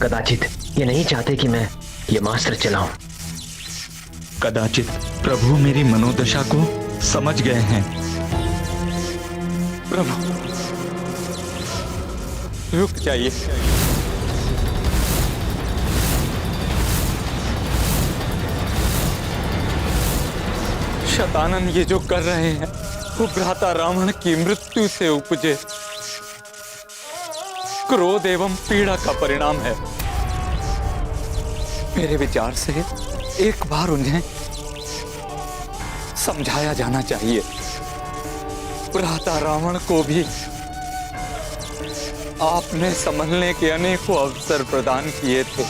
कदाचित ये नहीं चाहते कि मैं ये मास्टर चलाऊं। कदाचित प्रभु मेरी मनोदशा को समझ गए हैं। प्रभु रुक जाइए। शतानन ये जो कर रहे हैं वो भ्राता रावण की मृत्यु से उपजे क्रोध एवं पीड़ा का परिणाम है। मेरे विचार से एक बार उन्हें समझाया जाना चाहिए। भ्राता रावण को भी आपने संभलने के अनेकों अवसर प्रदान किए थे।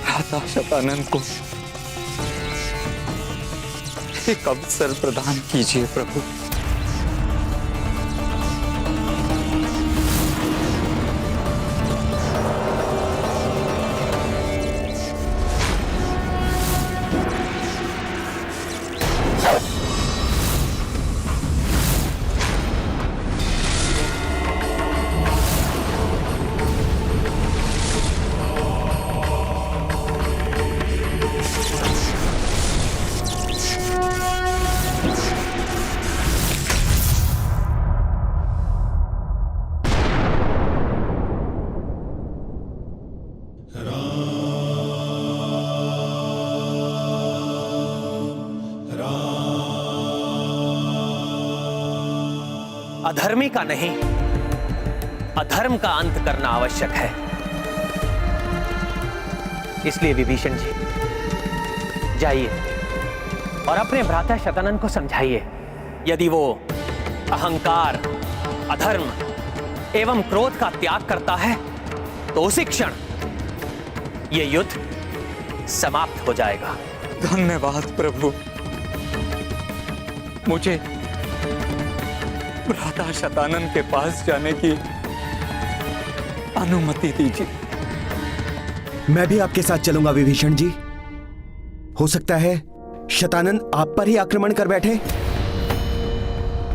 भ्राता शतानन को एक अवसर प्रदान कीजिए प्रभु। अधर्मी का नहीं, अधर्म का अंत करना आवश्यक है। इसलिए विभीषण जी जाइए और अपने भ्राता शतानन को समझाइए, यदि वो अहंकार, अधर्म एवं क्रोध का त्याग करता है तो उसी क्षण ये युद्ध समाप्त हो जाएगा। धन्यवाद प्रभु। मुझे भ्राता शतानन के पास जाने की अनुमति दीजिए। मैं भी आपके साथ चलूंगा विभीषण जी। हो सकता है शतानन आप पर ही आक्रमण कर बैठे,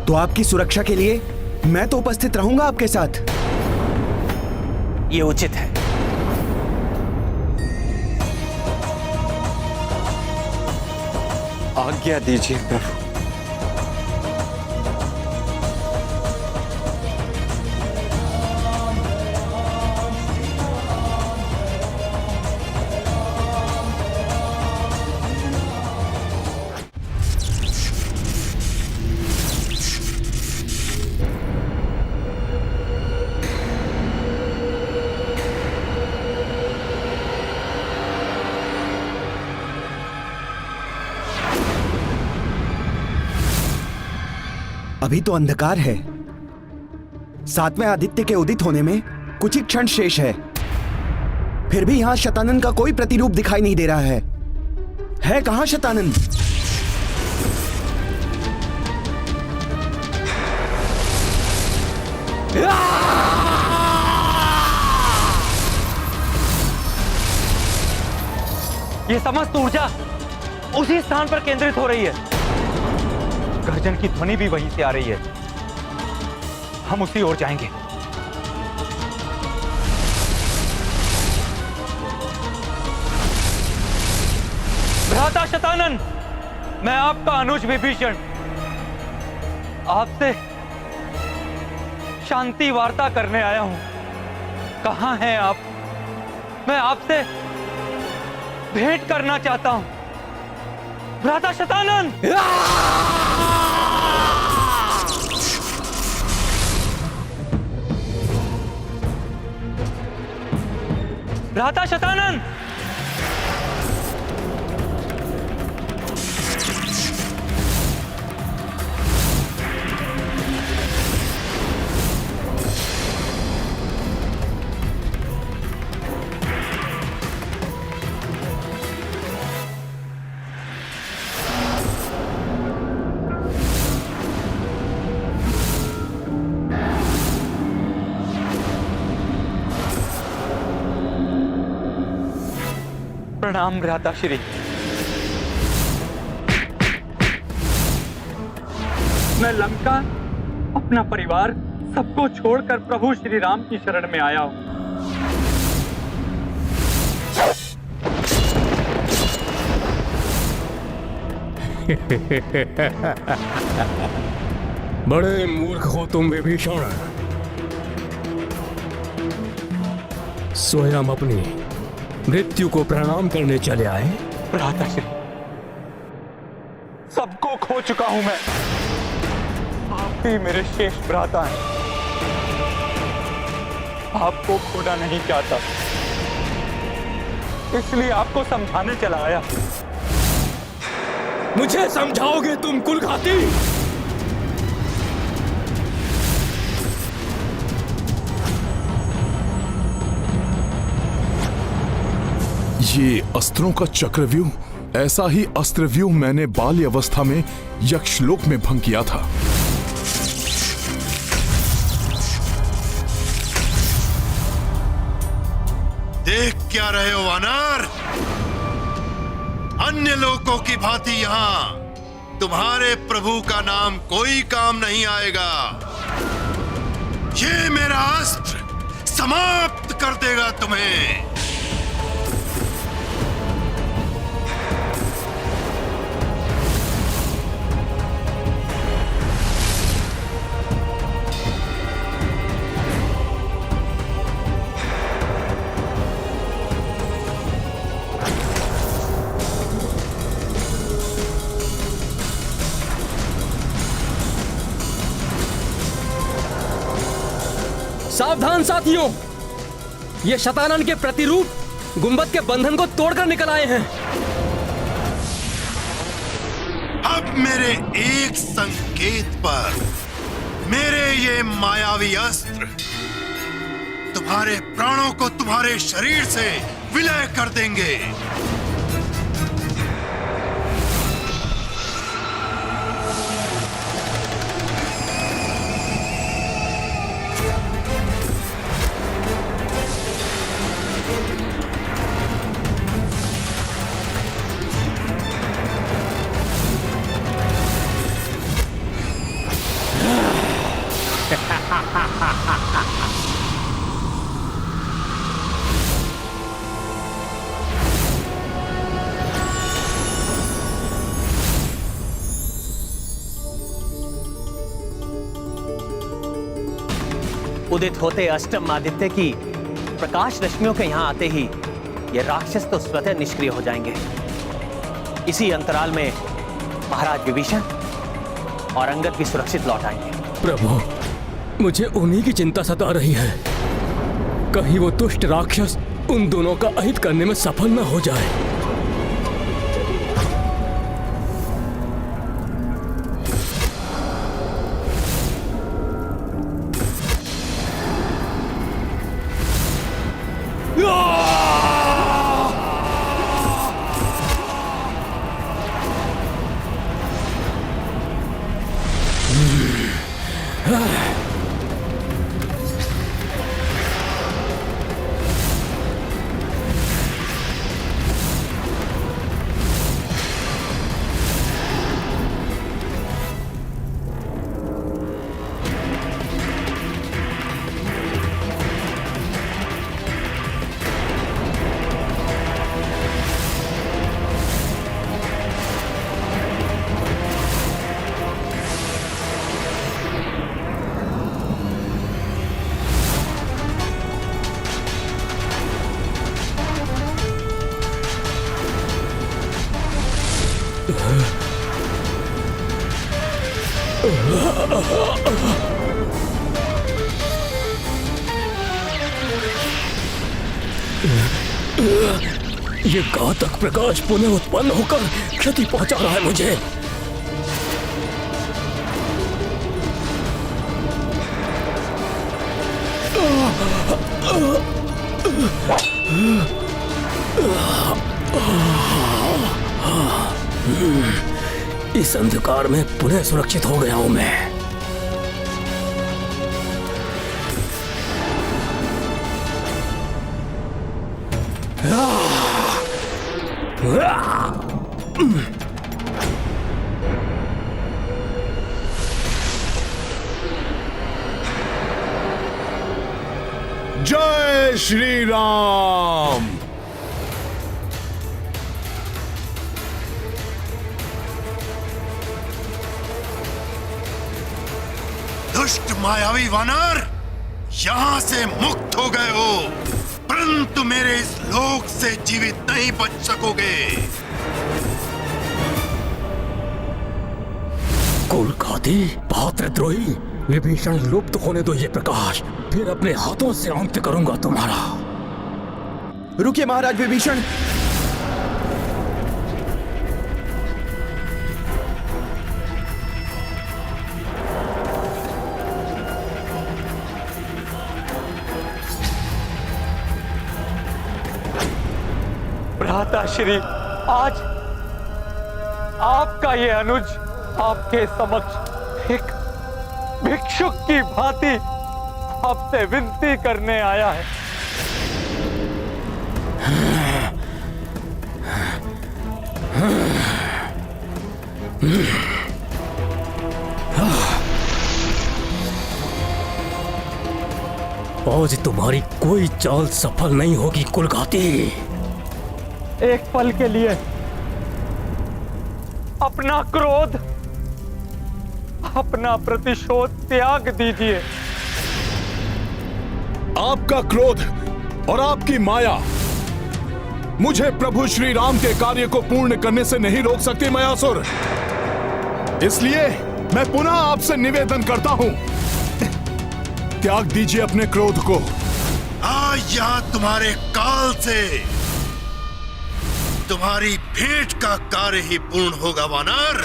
तो आपकी सुरक्षा के लिए मैं तो उपस्थित रहूंगा आपके साथ। ये उचित है। आज्ञा दीजिए प्रभु। अभी तो अंधकार है, सातवें आदित्य के उदित होने में कुछ ही क्षण शेष है। फिर भी यहां शतानन का कोई प्रतिरूप दिखाई नहीं दे रहा है कहां शतानन? ये समस्त ऊर्जा उसी स्थान पर केंद्रित हो रही है। गर्जन की ध्वनि भी वहीं से आ रही है। हम उसी ओर जाएंगे। भ्राता शतानन, मैं आपका अनुज विभीषण आपसे शांति वार्ता करने आया हूं। कहां हैं आप? मैं आपसे भेंट करना चाहता हूं। भ्राता शतानन! भ्राता शतानन! प्रणाम भ्राता श्री। मैं लंका, अपना परिवार सबको छोड़कर प्रभु श्री राम की शरण में आया हूं। बड़े मूर्ख हो तुम विभीषण। स्वयं अपनी मृत्यु को प्रणाम करने चले आए। भ्राताश्री, सबको खो चुका हूं मैं। आप ही मेरे शेष भ्राता हैं। आपको खोना नहीं चाहता, इसलिए आपको समझाने चला आया। मुझे समझाओगे तुम कुलघाती? ये अस्त्रों का चक्रव्यूह, ऐसा ही अस्त्रव्यूह मैंने बाल्य अवस्था में यक्षलोक में भंग किया था। देख क्या रहे हो वानर? अन्य लोकों की भांति यहां तुम्हारे प्रभु का नाम कोई काम नहीं आएगा। ये मेरा अस्त्र समाप्त कर देगा तुम्हें। सावधान साथियों, ये शतानन के प्रतिरूप गुंबद के बंधन को तोड़कर निकल आए हैं। अब मेरे एक संकेत पर मेरे ये मायावी अस्त्र तुम्हारे प्राणों को तुम्हारे शरीर से विलय कर देंगे। उदित होते अष्टम आदित्य की प्रकाश रश्मियों के यहां आते ही ये राक्षस तो स्वतः निष्क्रिय हो जाएंगे। इसी अंतराल में महाराज विभीषण और अंगद भी सुरक्षित लौट आएंगे। प्रभु, मुझे उन्हीं की चिंता सता रही है। कहीं वो दुष्ट राक्षस उन दोनों का अहित करने में सफल न हो जाए। ये घातक प्रकाश पुनः उत्पन्न होकर क्षति पहुंचा रहा है मुझे। इस अंधकार में पुनः सुरक्षित हो गया हूं मैं। जय श्री राम। दुष्ट मायावी वानर, यहां से मुक्त हो गए हो, परंतु मेरे इस लोक से जीवित नहीं बच सकोगे। कुलघाती पात्रद्रोही, विभीषण लुप्त होने दो ये प्रकाश, फिर अपने हाथों से अंत करूंगा तुम्हारा। रुकिए महाराज विभीषण। भ्राताश्री, आज आपका ये अनुज आपके समक्ष एक भिक्षुक की भांति आपसे विनती करने आया है। आज तुम्हारी कोई चाल सफल नहीं होगी कुलघाती। एक पल के लिए अपना क्रोध, अपना प्रतिशोध त्याग दीजिए। आपका क्रोध और आपकी माया मुझे प्रभु श्री राम के कार्य को पूर्ण करने से नहीं रोक सकती मयासुर। इसलिए मैं पुनः आपसे निवेदन करता हूं, त्याग दीजिए अपने क्रोध को। आज यहां तुम्हारे काल से तुम्हारी भेंट का कार्य ही पूर्ण होगा वानर।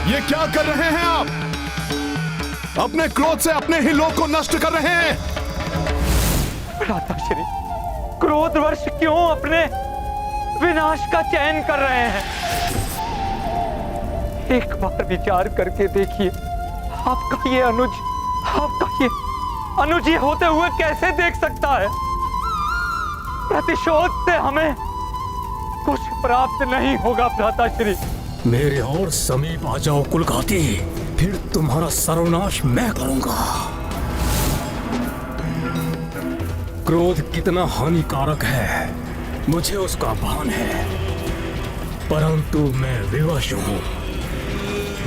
ये क्या कर रहे हैं आप? अपने क्रोध से अपने ही लोक को नष्ट कर रहे हैं। भ्राताश्री, क्रोधवश क्यों अपने विनाश का चयन कर रहे हैं? एक बार विचार करके देखिए, आपका ये अनुज ये होते हुए कैसे देख सकता है? प्रतिशोध से हमें कुछ प्राप्त नहीं होगा भ्राताश्री। मेरे और समीप आ जाओ कुलघाती, फिर तुम्हारा सर्वनाश मैं करूंगा। क्रोध कितना हानिकारक है मुझे उसका भान है, परंतु मैं विवश हूं।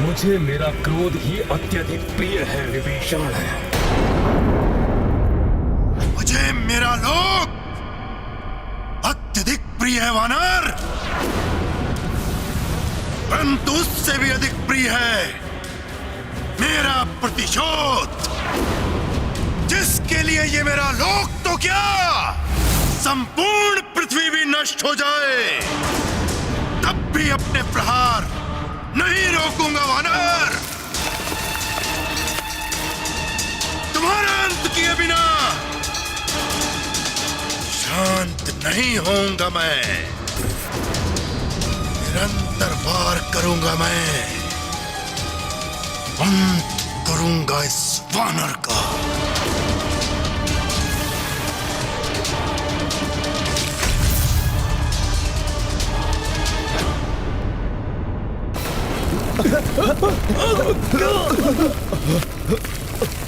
मुझे मेरा क्रोध ही अत्यधिक प्रिय है विभीषण। मुझे मेरा लोक अत्यधिक प्रिय है वानर, परंतु उससे भी अधिक प्रिय है मेरा प्रतिशोध, जिसके लिए ये मेरा लोक तो क्या, संपूर्ण पृथ्वी भी नष्ट हो जाए, तब भी अपने प्रहार नहीं रोकूंगा वानर। तुम्हारा अंत किए बिना शांत नहीं होऊंगा मैं। निरंतर वार करूंगा मैं, अंत करूंगा इस वानर का।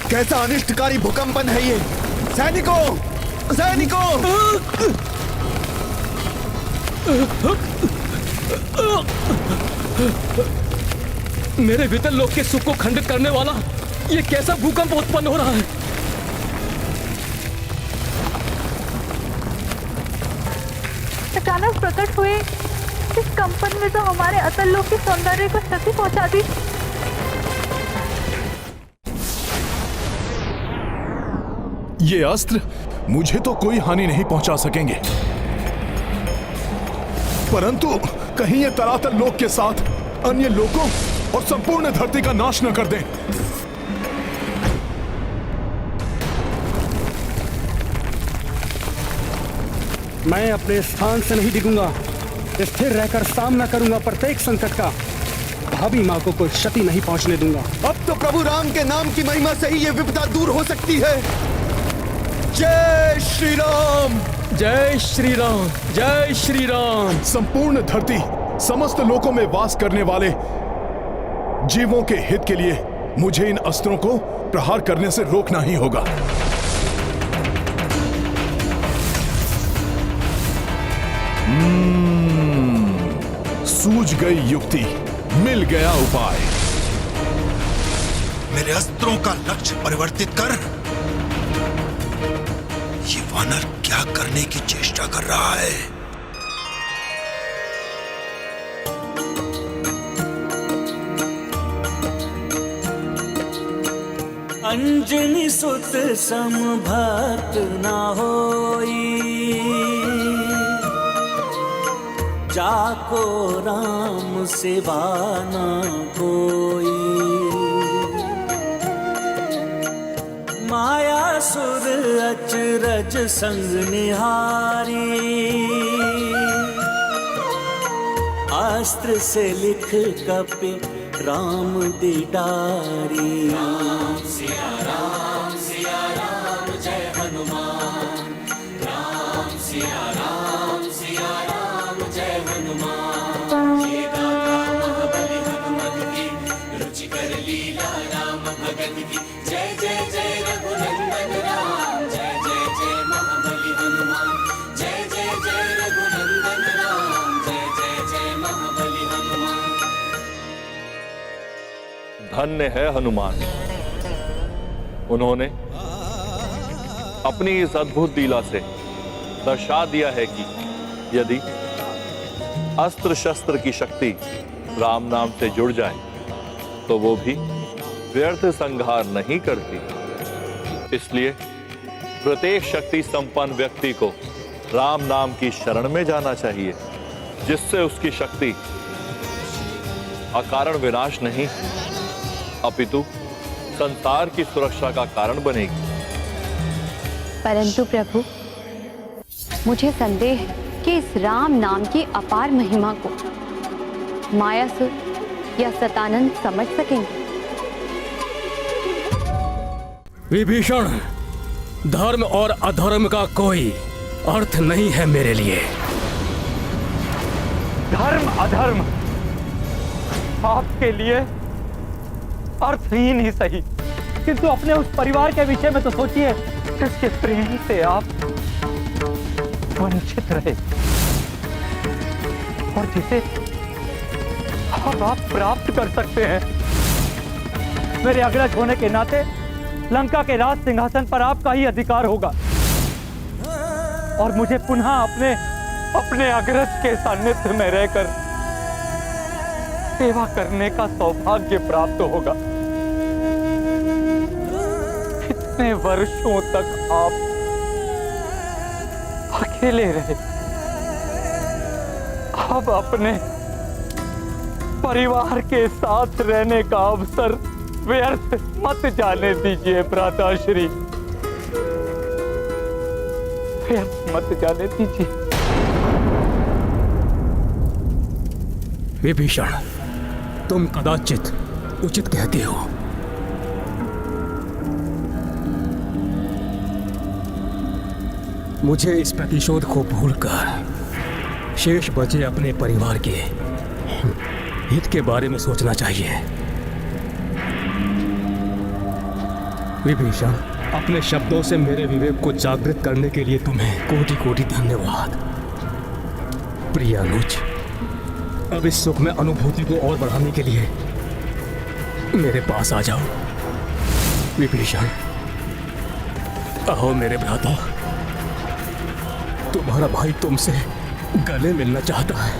कैसा अनिष्टकारी भूकंपन है ये! सैनिकों, सैनिकों! मेरे भीतर लोक के सुख को खंडित करने वाला ये कैसा भूकंप उत्पन्न हो रहा है? अचानक प्रकट हुए इस कंपन में तो हमारे अतल लोक के सौंदर्य को क्षति पहुंचा दी। ये अस्त्र मुझे तो कोई हानि नहीं पहुंचा सकेंगे, परंतु कहीं ये तरातल लोक के साथ अन्य लोकों और संपूर्ण धरती का नाश न कर दें। मैं अपने स्थान से नहीं डिगूंगा स्थिर रहकर सामना करूंगा प्रत्येक संकट का। भाभी माँ को कोई क्षति नहीं पहुंचने दूंगा। अब तो प्रभु राम के नाम की महिमा से ही ये विपदा दूर हो सकती है। जय श्री राम। जय श्री राम, जय श्री राम। संपूर्ण धरती, समस्त लोकों में वास करने वाले जीवों के हित के लिए मुझे इन अस्त्रों को प्रहार करने से रोकना ही होगा। सूझ गई युक्ति, मिल गया उपाय। मेरे अस्त्रों का लक्ष्य परिवर्तित कर। ये वानर क्या करने की चेष्टा कर रहा है? अंजनी सुत समभक्त ना होई, जाको राम सेवा ना कोई। माया सुर अचरज संग निहारी, अस्त्र से लिख कपि राम दिडारी। राम सिया राम जय हनुमान। राम सिया राम जय हनुमान। ये गाथा महाबली हनुमत की, रुचिकर लीला राम भगत की। जय जय जय रघुनंदन राम, जय जय जय महाबली हनुमान। जय जय जय रघुनंदन राम, जय जय जय महाबली हनुमान। धन्य है हनुमान, उन्होंने अपनी इस अद्भुत लीला से दर्शा दिया है कि यदि अस्त्र शस्त्र की शक्ति राम नाम से जुड़ जाए तो वो भी व्यर्थ संहार नहीं करती। इसलिए प्रत्येक शक्ति संपन्न व्यक्ति को राम नाम की शरण में जाना चाहिए, जिससे उसकी शक्ति अकारण विनाश नहीं अपितु संसार की सुरक्षा का कारण बनेगी। परंतु प्रभु, मुझे संदेह है कि इस राम नाम की अपार महिमा को मायासुर या सतानंद समझ सकेंगे। विभीषण, धर्म और अधर्म का कोई अर्थ नहीं है मेरे लिए। धर्म अधर्म आपके लिए अर्थहीन ही सही, किंतु अपने उस परिवार के विषय में तो सोचिए जिसके प्रेम से आप वंचित रहे और जिसे अब आप प्राप्त कर सकते हैं। मेरे अग्रज होने के नाते लंका के राज सिंहासन पर आपका ही अधिकार होगा और मुझे पुनः अपने अग्रज के सान्निध्य में रहकर सेवा करने का सौभाग्य प्राप्त होगा। इतने वर्षों तक आप अकेले रहे, अब अपने परिवार के साथ रहने का अवसर व्यर्थ मत जाने दीजिए भ्राताश्री, व्यर्थ मत जाने दीजिए। विभीषण, तुम कदाचित उचित कहते हो। मुझे इस प्रतिशोध को भूलकर शेष बचे अपने परिवार के हित के बारे में सोचना चाहिए। विभीषण, अपने शब्दों से मेरे विवेक को जागृत करने के लिए तुम्हें कोटि कोटि धन्यवाद। प्रिय अनुज, अब इस सुख में अनुभूति को और बढ़ाने के लिए मेरे पास आ जाओ। विभीषण, आओ मेरे भ्राता, तुम्हारा भाई तुमसे गले मिलना चाहता है।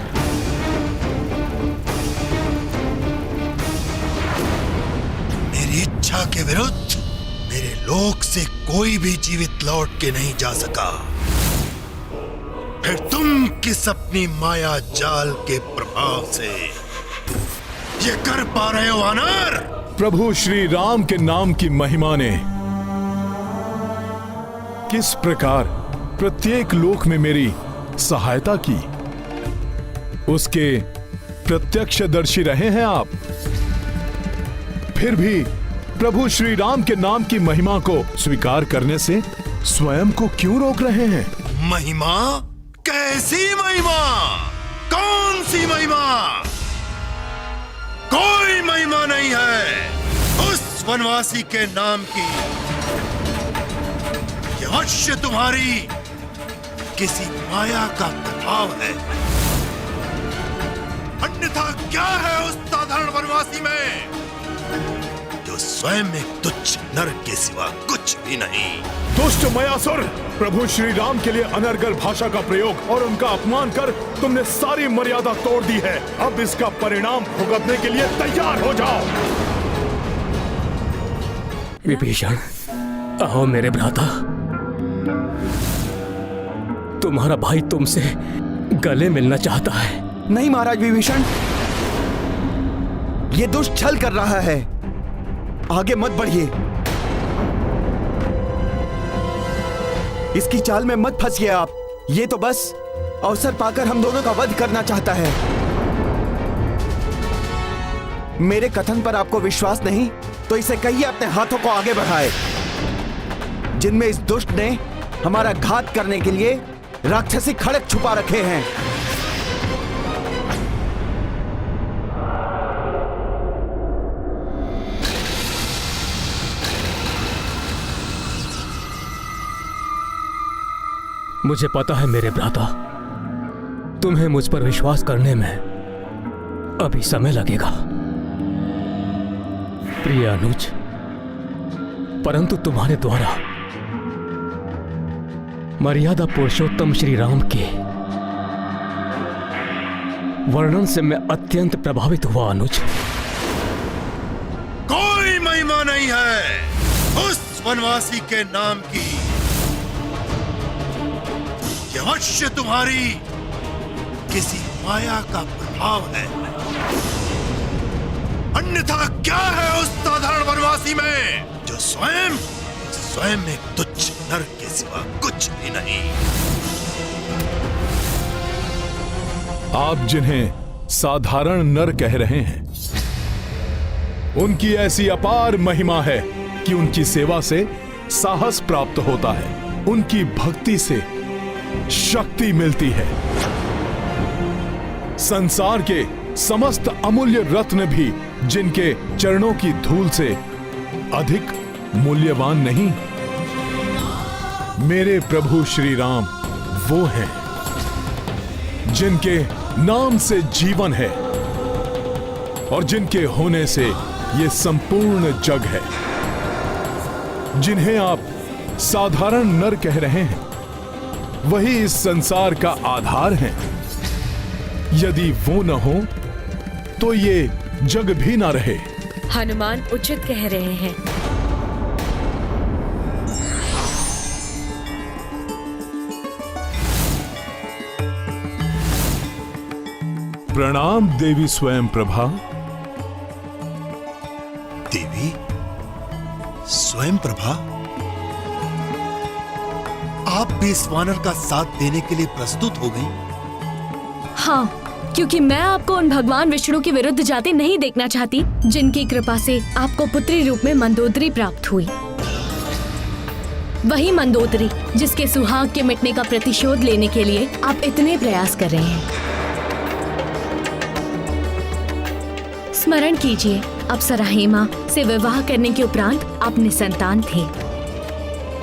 मेरी इच्छा के विरुद्ध मेरे लोक से कोई भी जीवित लौट के नहीं जा सका। फिर तुम किस अपनी माया जाल के प्रभाव से ये कर पा रहे हो वानर? प्रभु श्री राम के नाम की महिमा ने किस प्रकार प्रत्येक लोक में मेरी सहायता की, उसके प्रत्यक्षदर्शी रहे हैं आप। फिर भी प्रभु श्री राम के नाम की महिमा को स्वीकार करने से स्वयं को क्यों रोक रहे हैं? महिमा? कैसी महिमा? कौन सी महिमा? कोई महिमा नहीं है उस वनवासी के नाम की। यह अवश्य तुम्हारी किसी माया का प्रभाव है, अन्यथा क्या है उस साधारण वनवासी में जो स्वयं एक तुच्छ नर के सिवा कुछ भी नहीं। दुष्ट मयासुर, प्रभु श्री राम के लिए अनर्गल भाषा का प्रयोग और उनका अपमान कर तुमने सारी मर्यादा तोड़ दी है। अब इसका परिणाम भुगतने के लिए तैयार हो जाओ। विभीषण, आओ मेरे भ्राता, तुम्हारा भाई तुमसे गले मिलना चाहता है। नहीं महाराज विभीषण, ये दुष्ट छल कर रहा है, आगे मत बढ़िए। इसकी चाल में मत फंसिए आप। ये तो बस अवसर पाकर हम दोनों का वध करना चाहता है। मेरे कथन पर आपको विश्वास नहीं तो इसे कहिए अपने हाथों को आगे बढ़ाए, जिनमें इस दुष्ट ने हमारा घात करने के लिए राक्षसी खड़ग छुपा रखे हैं। मुझे पता है मेरे भ्राता, तुम्हें मुझ पर विश्वास करने में अभी समय लगेगा। प्रिय अनुज, परंतु तुम्हारे द्वारा मर्यादा पुरुषोत्तम श्री राम के वर्णन से मैं अत्यंत प्रभावित हुआ। अनुज, कोई महिमा नहीं है उस वनवासी के नाम की। यह अवश्य तुम्हारी किसी माया का प्रभाव है, अन्यथा क्या है उस साधारण वनवासी में जो स्वयं एक तुच्छ नर के सिवा कुछ भी नहीं। आप जिन्हें साधारण नर कह रहे हैं, उनकी ऐसी अपार महिमा है कि उनकी सेवा से साहस प्राप्त होता है, उनकी भक्ति से शक्ति मिलती है। संसार के समस्त अमूल्य रत्न भी जिनके चरणों की धूल से अधिक मूल्यवान नहीं। मेरे प्रभु श्री राम वो हैं जिनके नाम से जीवन है और जिनके होने से ये संपूर्ण जग है। जिन्हें आप साधारण नर कह रहे हैं, वही इस संसार का आधार है। यदि वो न हो तो ये जग भी ना रहे। हनुमान उचित कह रहे हैं। प्रणाम देवी स्वयं प्रभा। देवी स्वयं प्रभा, आप भी इस वानर का साथ देने के लिए प्रस्तुत हो गई? हाँ, क्योंकि मैं आपको उन भगवान विष्णु के विरुद्ध जाते नहीं देखना चाहती जिनकी कृपा से आपको पुत्री रूप में मंदोदरी प्राप्त हुई। वही मंदोदरी जिसके सुहाग के मिटने का प्रतिशोध लेने के लिए आप इतने प्रयास कर रहे हैं। स्मरण कीजिए, अप्सरा हेमा से विवाह करने के उपरांत आप निसंतान थे।